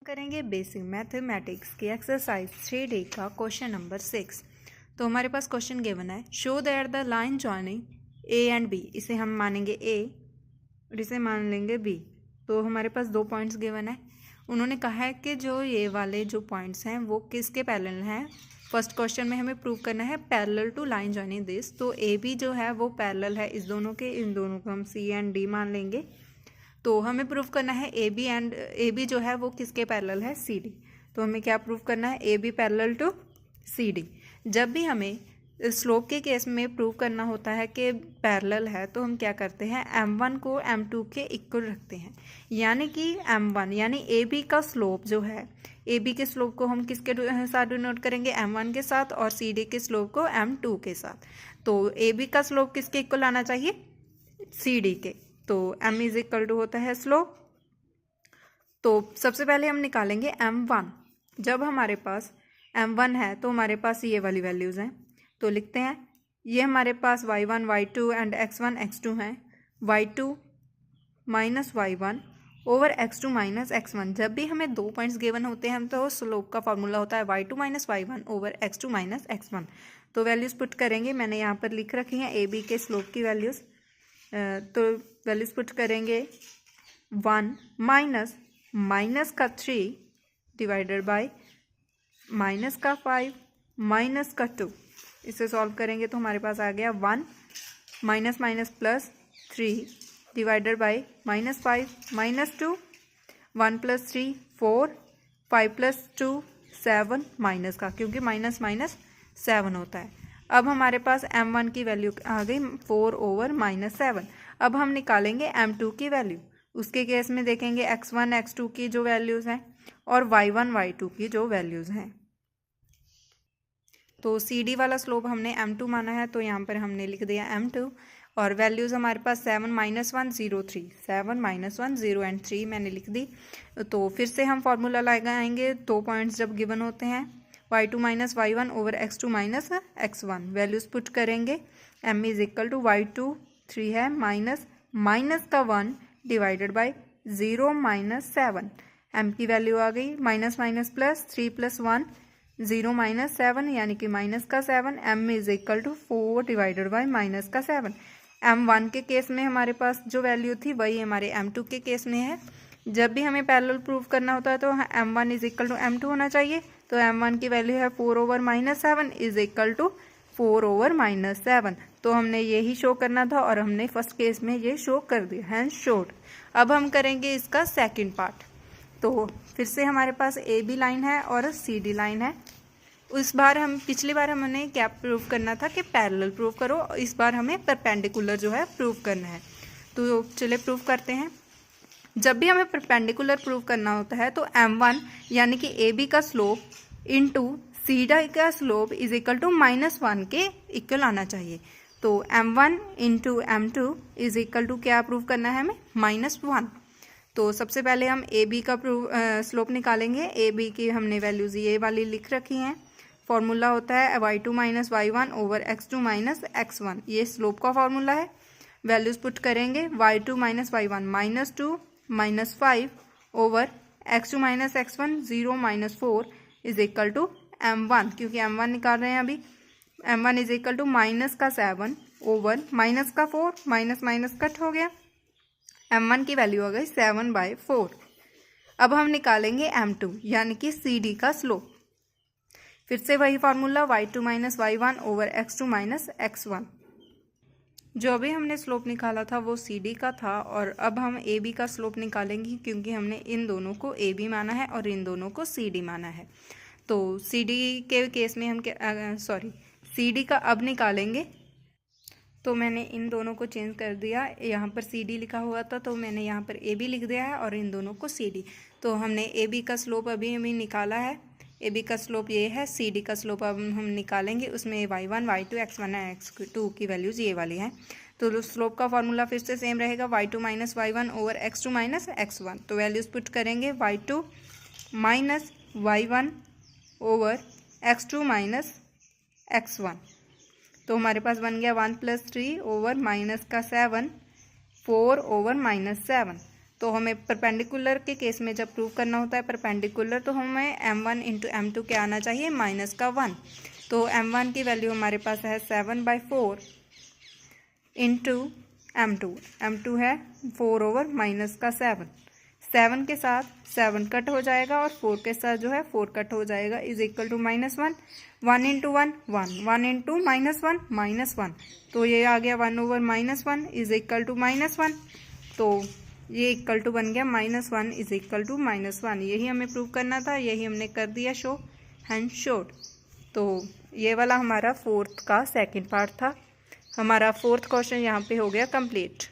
करेंगे basic mathematics की exercise 3D का क्वेश्चन नंबर 6। तो हमारे पास क्वेश्चन गिवन है, show that the line joining A and B, इसे हम मानेंगे ए और इसे मान लेंगे बी। तो हमारे पास दो पॉइंट्स गिवन है। उन्होंने कहा है कि जो ये वाले जो पॉइंट्स हैं वो किसके पैरेलल हैं। फर्स्ट क्वेश्चन में हमें प्रूव करना है parallel to line joining this. तो ए बी जो है वो पैरेलल है इस दोनों के, इन दोनों को हम सी एंड डी मान लेंगे। तो हमें प्रूफ करना है ए बी जो है वो किसके पैरेलल है, सी डी। तो हमें क्या प्रूफ करना है, A B parallel to C D. जब भी हमें स्लोप के केस में प्रूव करना होता है कि पैरेलल है तो हम क्या करते हैं, m1 को m2 के इक्वल रखते हैं। यानी कि m1 यानी ए बी का स्लोप जो है, ए बी के स्लोप को हम किसके साथ डिनोट करेंगे, m1 के साथ, और सी डी के स्लोप को m2 के साथ। तो ए बी का स्लोप किसके इक्वल आना चाहिए, सी डी के। तो m इज इक्वल टू होता है स्लोप। तो सबसे पहले हम निकालेंगे m1। जब हमारे पास m1 है तो हमारे पास ये वाली वैल्यूज़ हैं। तो लिखते हैं, ये हमारे पास y1 y2 and x1 x2 हैं। y2 minus y1 over x2 minus x1। जब भी हमें दो पॉइंट्स गिवन होते हैं तो स्लोप का फॉर्मूला होता है y2 minus y1 over x2 minus x1। तो वैल्यूज़ पुट करेंगे, मैंने यहाँ पर लिख रखी हैं ए बी के स्लोप की वैल्यूज़। तो वैल्यूज पुट करेंगे 1 माइनस का 3 डिवाइडेड बाय माइनस का 5 माइनस का 2। इसे सॉल्व करेंगे तो हमारे पास आ गया 1 minus minus plus 3 divided by minus 5 minus 2, 1 plus 3 4, 5 plus 2 7, minus का, क्योंकि माइनस माइनस 7 होता है। अब हमारे पास m1 की वैल्यू आ गई 4 ओवर माइनस 7। अब हम निकालेंगे m2 की वैल्यू। उसके केस में देखेंगे x1 x2 की जो वैल्यूज़ हैं और y1 y2 की जो वैल्यूज़ हैं। तो सी डी वाला स्लोप हमने m2 माना है, तो यहाँ पर हमने लिख दिया m2। और वैल्यूज़ हमारे पास 7 माइनस 1 0 3, 7 माइनस 1 0 एंड 3 मैंने लिख दी। तो फिर से हम फॉर्मूला लगाएंगे दो पॉइंट्स जब गिवन होते हैं, y2 minus y1 over x2 minus x1। Values put करेंगे, m is equal to y2 3 है माइनस माइनस का 1 डिवाइडेड बाय 0 माइनस 7। m की वैल्यू आ गई minus minus plus 3 plus 1 0 minus 7 यानी कि माइनस का 7। m is equal to 4 divided by minus का 7। m1 के केस में हमारे पास जो वैल्यू थी वही हमारे m2 के केस में है। जब भी हमें पैरेलल प्रूव करना होता है तो m1 is equal to m2 होना चाहिए। तो m1 की वैल्यू है 4 over minus 7 is equal to 4 over minus 7। तो हमने यही शो करना था और हमने फर्स्ट केस में ये शो कर दिया, हैंस शोड। अब हम करेंगे इसका सेकंड पार्ट। तो फिर से हमारे पास ए बी लाइन है और सी डी लाइन है। पिछली बार हमने क्या प्रूव करना था कि पैरेलल प्रूव करो, इस बार हमें परपेंडिकुलर जो है प्रूव करना है। तो चलिए प्रूव करते हैं। जब भी हमें परपेंडिकुलर प्रूव करना होता है तो m1 यानी कि ए बी का स्लोप इनटू सी डी का स्लोप इज इक्वल टू -1 के इक्वल आना चाहिए। तो m1 into m2 is equal to क्या प्रूव करना है हमें, -1। तो सबसे पहले हम ए बी का स्लोप निकालेंगे। ए बी की हमने वैल्यूज ये वाली लिख रखी हैं। फॉर्मूला होता है y2 minus y1 over x2 minus x1, ये स्लोप का फॉर्मूला है। वैल्यूज पुट करेंगे, y2 minus y1 -2 minus 5 over x2 minus x1 0 minus 4 is equal to m1, क्योंकि m1 निकाल रहे हैं अभी। m1 is equal to minus का 7 ओवर माइनस का 4, माइनस माइनस कट हो गया। m1 की वैल्यू आ गई 7/4। अब हम निकालेंगे m2 यानी कि सी डी का स्लोप। फिर से वही formula y2 minus y1 over x2 minus x1। जो अभी हमने स्लोप निकाला था वो सी डी का था, और अब हम ए बी का स्लोप निकालेंगे क्योंकि हमने इन दोनों को ए बी माना है और इन दोनों को सी डी माना है। तो सी डी के केस में हम सी डी का अब निकालेंगे। तो मैंने इन दोनों को चेंज कर दिया, यहाँ पर सी डी लिखा हुआ था तो मैंने यहाँ पर ए बी लिख दिया है और इन दोनों को सी डी। तो हमने ए बी का स्लोप अभी निकाला है। ए बी का स्लोप ये है, सी डी का स्लोप अब हम निकालेंगे। उसमें y1 y2 x1 x2 की वैल्यूज ये वाली हैं। तो स्लोप का फॉर्मूला फिर से सेम रहेगा, y2 minus y1 over x2 minus x1। तो वैल्यूज पुट करेंगे, y2 minus y1 over x2 minus x1। तो हमारे पास बन गया 1 प्लस 3 ओवर माइनस का 7 4 ओवर माइनस 7। तो हमें परपेंडिकुलर के केस में जब प्रूव करना होता है परपेंडिकुलर, तो हमें m1 इंटू m2 क्या आना चाहिए, -1। तो m1 की वैल्यू हमारे पास है 7/4 इंटू m2 है 4/-7। 7 के साथ 7 कट हो जाएगा और 4 के साथ जो है 4 कट हो जाएगा, is equal to -1। 1 into 1 1, 1 into -1 -1, तो ये आ गया 1/-1 इज इक्वल टू -1। तो ये इक्वल टू बन गया -1 इज इक्वल टू -1। यही हमें प्रूव करना था, यही हमने कर दिया शो एंड शोड। तो ये वाला हमारा 4th का सेकंड पार्ट था। हमारा 4th क्वेश्चन यहाँ पे हो गया कंप्लीट।